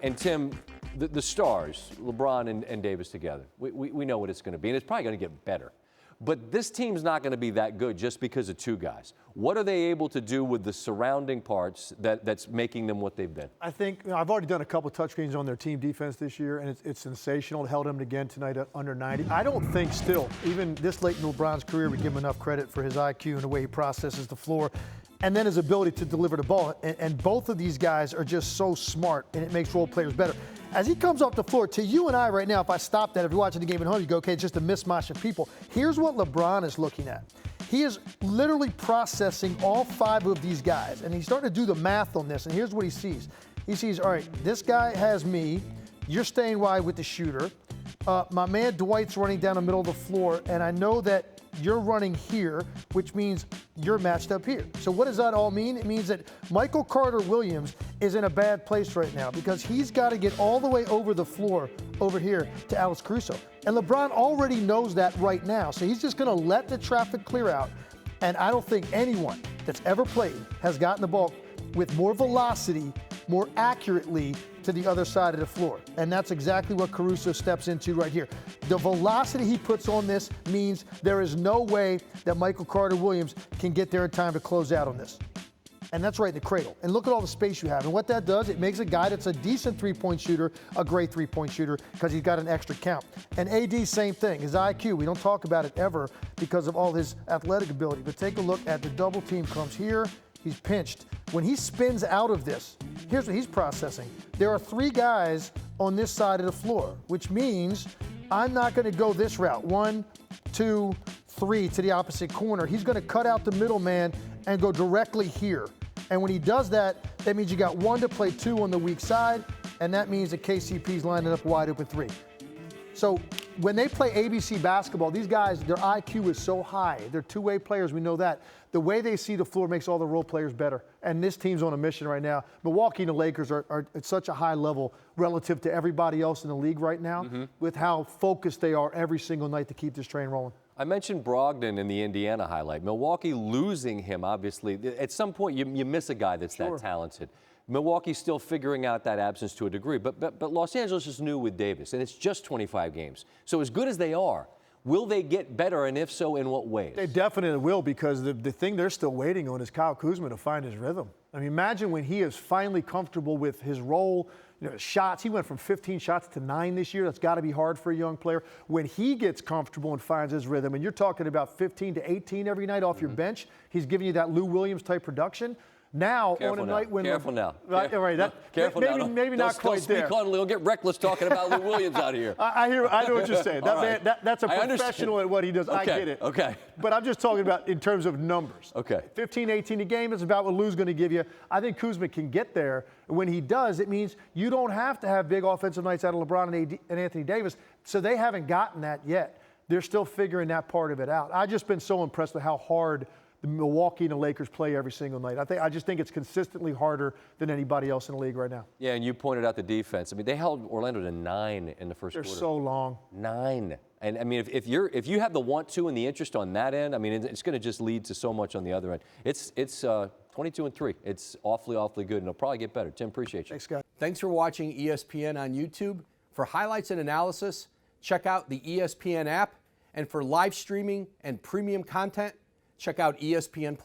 And Tim, the stars, LeBron and Davis together, we know what it's going to be, and it's probably going to get better. But this team's not going to be that good just because of two guys. What are they able to do with the surrounding parts that's making them what they've been? I think I've already done a couple of touch screens on their team defense this year, and it's sensational. Held him again tonight at under 90. I don't think still, even this late in LeBron's career, we give him enough credit for his IQ and the way he processes the floor, and then his ability to deliver the ball. And both of these guys are just so smart, and it makes role players better. As he comes off the floor, to you and I right now, if I stop that, if you're watching the game at home, you go, okay, it's just a mismatch of people. Here's what LeBron is looking at. He is literally processing all five of these guys, and he's starting to do the math on this, and here's what he sees. He sees, all right, this guy has me. You're staying wide with the shooter. My man Dwight's running down the middle of the floor, and I know that you're running here, which means you're matched up here. So what does that all mean? It means that Michael Carter-Williams is in a bad place right now because he's got to get all the way over the floor over here to Alex Caruso. And LeBron already knows that right now. So he's just going to let the traffic clear out. And I don't think anyone that's ever played has gotten the ball with more velocity, more accurately to the other side of the floor. And that's exactly what Caruso steps into right here. The velocity he puts on this means there is no way that Michael Carter-Williams can get there in time to close out on this. And that's right in the cradle. And look at all the space you have. And what that does, it makes a guy that's a decent three-point shooter a great three-point shooter because he's got an extra count. And AD, same thing. His IQ, we don't talk about it ever because of all his athletic ability. But take a look at the double team comes here. He's pinched. When he spins out of this, here's what he's processing. There are three guys on this side of the floor, which means I'm not going to go this route. 1, 2, 3 to the opposite corner. He's going to cut out the middleman and go directly here. And when he does that, that means you got 1 to play 2 on the weak side, and that means that KCP's lining up wide open 3. So when they play ABC basketball, these guys, their IQ is so high. They're two-way players, we know that. The way they see the floor makes all the role players better. And this team's on a mission right now. Milwaukee and the Lakers are at such a high level relative to everybody else in the league right now with how focused they are every single night to keep this train rolling. I mentioned Brogdon in the Indiana highlight. Milwaukee losing him, obviously. At some point, you miss a guy that's that talented. Milwaukee's still figuring out that absence to a degree. But Los Angeles is new with Davis, and it's just 25 games. So as good as they are, will they get better, and if so, in what ways? They definitely will, because the thing they're still waiting on is Kyle Kuzma to find his rhythm. I mean, imagine when he is finally comfortable with his role, shots. He went from 15 shots to 9 this year. That's got to be hard for a young player. When he gets comfortable and finds his rhythm, and you're talking about 15 to 18 every night off your bench, he's giving you that Lou Williams type production. Now, careful on a night when careful now. Right, Careful maybe, now. Maybe not quite there. Don't get reckless talking about Lou Williams out of here. I know what you're saying. That's a professional at what he does. I get it. Okay. But I'm just talking about in terms of numbers. Okay. 15, 18 a game is about what Lou's going to give you. I think Kuzma can get there. When he does, it means you don't have to have big offensive nights out of LeBron and Anthony Davis. So they haven't gotten that yet. They're still figuring that part of it out. I've just been so impressed with how hard the Milwaukee and the Lakers play every single night. I just think it's consistently harder than anybody else in the league right now. Yeah, and you pointed out the defense. I mean, they held Orlando to 9 in the first quarter. They're so long. 9. And I mean, if you have the want to and the interest on that end, I mean, it's going to just lead to so much on the other end. It's 22-3. It's awfully good, and it'll probably get better. Tim, appreciate you. Thanks, guys. Thanks for watching ESPN on YouTube. For highlights and analysis, check out the ESPN app, and for live streaming and premium content, check out ESPN+.